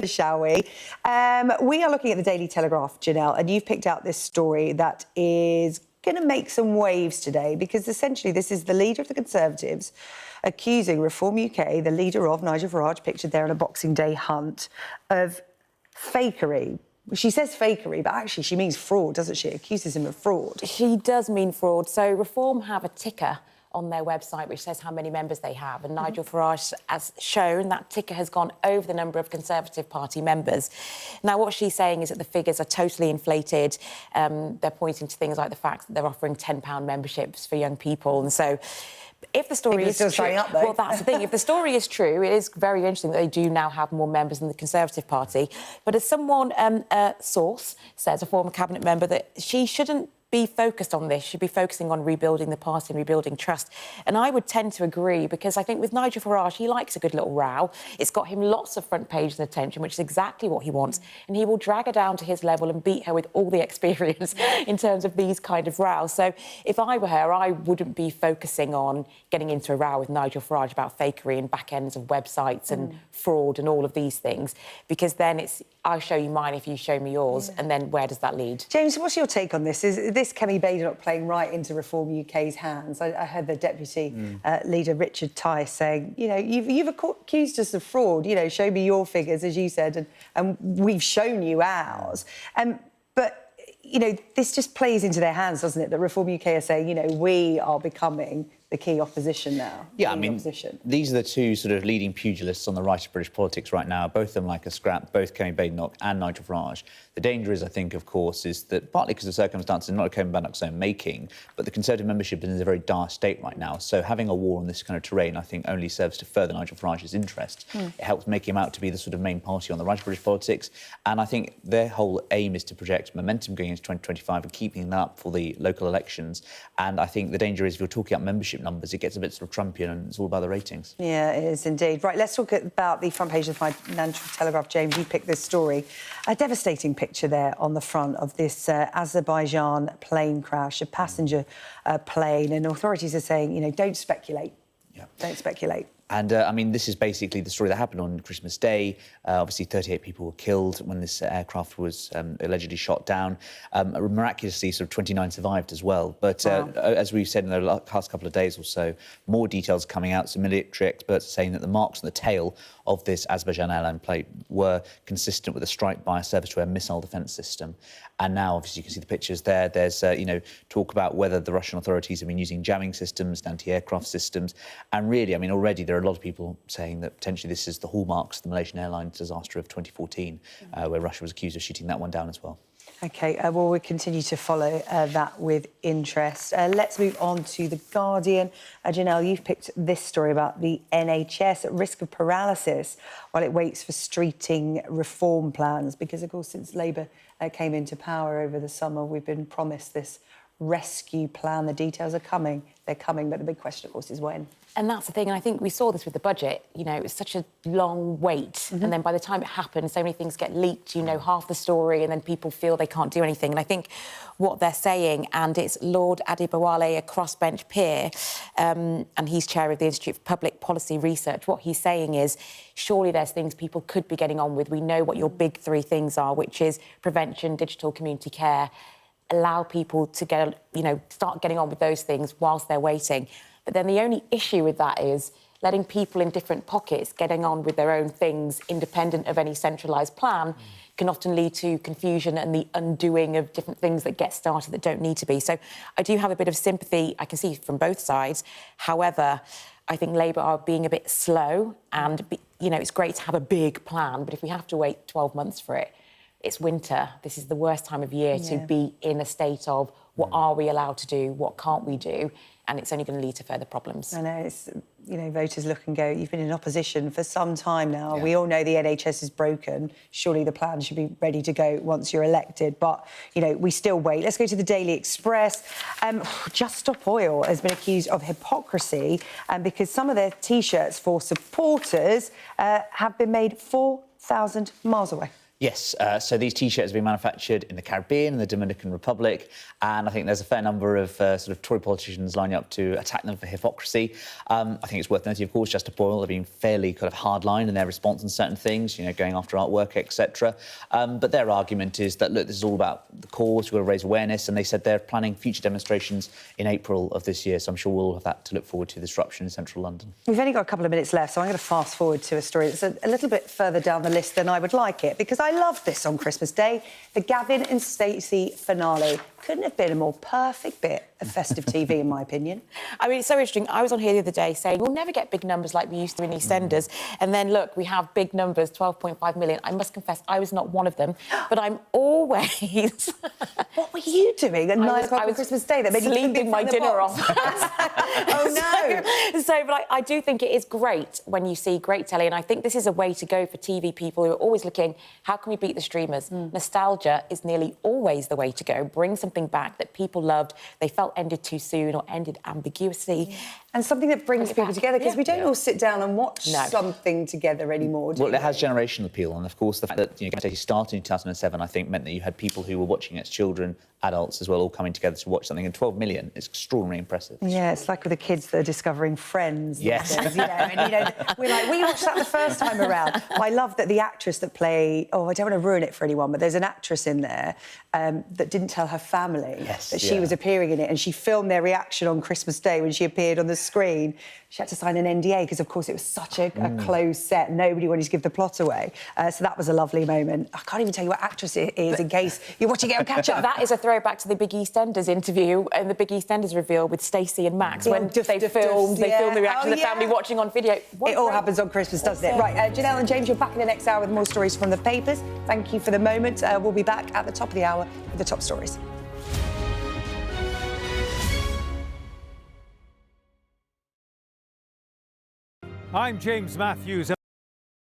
Shall we? We are looking at the Daily Telegraph, Janelle, and you've picked out this story that is going to make some waves today because essentially this is the leader of the Conservatives accusing Reform UK, the leader of Nigel Farage, pictured there on a Boxing Day hunt, of fakery. She says fakery, but actually she means fraud, doesn't she? Accuses him of fraud. She does mean fraud. So Reform have a ticker on their website which says how many members they have, and Nigel Farage has shown that ticker has gone over the number of Conservative Party members. Now, what she's saying is that the figures are totally inflated. They're pointing to things like the fact that they're offering £10 memberships for young people, and so if the story is still true, up, though. well, that's the thing. If the story is true, it is very interesting that they do now have more members in the Conservative Party. But as someone, a source says, a former cabinet member, that she shouldn't be focused on this. She'd be focusing on rebuilding the party and rebuilding trust. And I would tend to agree, because I think with Nigel Farage, he likes a good little row. It's got him lots of front page and attention, which is exactly what he wants. And he will drag her down to his level and beat her with all the experience in terms of these kind of rows. So if I were her, I wouldn't be focusing on getting into a row with Nigel Farage about fakery and back ends of websites and fraud and all of these things, because then it's, I'll show you mine if you show me yours, and then where does that lead? James, what's your take on this? Is this Kemi Badenoch playing right into Reform UK's hands? I heard the deputy leader, Richard Tice, saying, you know, you've accused us of fraud, you know, show me your figures, as you said, and we've shown you ours. But, you know, this just plays into their hands, doesn't it, that Reform UK are saying, you know, we are becoming the key opposition now. Yeah, I mean, these are the two sort of leading pugilists on the right of British politics right now. Both of them like a scrap, both Kemi Badenoch and Nigel Farage. The danger is, I think, of course, is that partly because of circumstances not of Kemi Badenoch's own making, but the Conservative membership is in a very dire state right now. So having a war on this kind of terrain, I think, only serves to further Nigel Farage's interest. It helps make him out to be the sort of main party on the right of British politics. And I think their whole aim is to project momentum going into 2025 and keeping that up for the local elections. And I think the danger is, if you're talking about membership numbers, it gets a bit sort of Trumpian and it's all about the ratings. Yeah, it is indeed. Right, let's talk about the front page of the Financial Telegraph. James, you picked this story. A devastating picture there on the front of this Azerbaijan plane crash, a passenger plane, and authorities are saying, you know, don't speculate. Yeah. Don't speculate. And, I mean, this is basically the story that happened on Christmas Day. Obviously, 38 people were killed when this aircraft was allegedly shot down. Miraculously, sort of 29 survived as well. But as we've said in the last couple of days or so, more details coming out. Some military experts are saying that the marks on the tail of this Azerbaijan airline plane were consistent with a strike by a service-to-air missile defence system. And now, obviously, you can see the pictures there. There's, you know, talk about whether the Russian authorities have been using jamming systems, anti-aircraft systems. And really, I mean, already there are a lot of people saying that potentially this is the hallmarks of the Malaysian Airlines disaster of 2014, where Russia was accused of shooting that one down as well. OK, well, we'll continue to follow that with interest. Let's move on to The Guardian. Janelle, you've picked this story about the NHS at risk of paralysis while it waits for streeting reform plans, because, of course, since Labour came into power over the summer, we've been promised this rescue plan. The details are coming. They're coming, but the big question, of course, is when. And that's the thing, and I think we saw this with the budget. You know, it was such a long wait, and then by the time it happened, so many things get leaked, you know, half the story, and then people feel they can't do anything. And I think what they're saying, and it's Lord Adibawale, a crossbench peer, and he's chair of the Institute for Public Policy Research, what he's saying is, surely there's things people could be getting on with. We know what your big three things are, which is prevention, digital community care. Allow people to get, you know, start getting on with those things whilst they're waiting. But then the only issue with that is letting people in different pockets getting on with their own things independent of any centralised plan can often lead to confusion and the undoing of different things that get started that don't need to be. So I do have a bit of sympathy, I can see from both sides. However, I think Labour are being a bit slow and, you know, it's great to have a big plan, but if we have to wait 12 months for it, it's winter. This is the worst time of year to be in a state of what are we allowed to do, what can't we do, and it's only going to lead to further problems. I know, it's, you know, voters look and go, you've been in opposition for some time now. We all know the NHS is broken. Surely the plan should be ready to go once you're elected. But, you know, we still wait. Let's go to the Daily Express. Just Stop Oil has been accused of hypocrisy because some of their T-shirts for supporters have been made 4,000 miles away. Yes, so these T-shirts have been manufactured in the Caribbean and the Dominican Republic, and I think there's a fair number of sort of Tory politicians lining up to attack them for hypocrisy. I think it's worth noting, of course, Chester Boyle have been fairly kind of hardline in their response on certain things, you know, going after artwork, etc. But their argument is that, look, this is all about the cause, we've got to raise awareness, and they said they're planning future demonstrations in April of this year, so I'm sure we'll have that to look forward to, the disruption in central London. We've only got a couple of minutes left, so I'm going to fast forward to a story that's a little bit further down the list than I would like it, because I love this on Christmas Day. The Gavin and Stacey finale couldn't have been a more perfect bit of festive TV, in my opinion. I mean, it's so interesting. I was on here the other day saying we'll never get big numbers like we used to in EastEnders. And then, look, we have big numbers, 12.5 million. I must confess, I was not one of them. But I'm always... What were you doing at 9 o'clock on Christmas Day that made you sleeping my dinner off? Oh, no. But I do think it is great when you see great telly. And I think this is a way to go for TV people who are always looking, how can we beat the streamers? Nostalgia is nearly always the way to go. Bring something back that people loved, they felt ended too soon or ended ambiguously. And something that brings people together, because we don't all sit down and watch No. something together anymore, do Well, we? it has generational appeal, and of course the fact that Stacey started in 2007, I think, meant that you had people who were watching it as children, adults as well, all coming together to watch something. And 12 million is extraordinarily impressive. Yeah, it's like with the kids that are discovering Friends. and Yes. things, we're like, we watched that the first time around. I love that the actress that played, I don't want to ruin it for anyone, but there's an actress in there that didn't tell her family that she was appearing in it, and she filmed their reaction on Christmas Day when she appeared on the screen. She had to sign an NDA because, of course, it was such a closed set. Nobody wanted to give the plot away. So that was a lovely moment. I can't even tell you what actress it is in case you're watching it on catch-up. That is a throwback to the Big EastEnders interview and the Big EastEnders reveal with Stacey and Max when they filmed the reaction of the family watching on video. It all happens on Christmas, doesn't it? Right, Janelle and James, you're back in the next hour with more stories from the papers. Thank you for the moment. We'll be back at the top of the hour with the top stories. I'm James Matthews.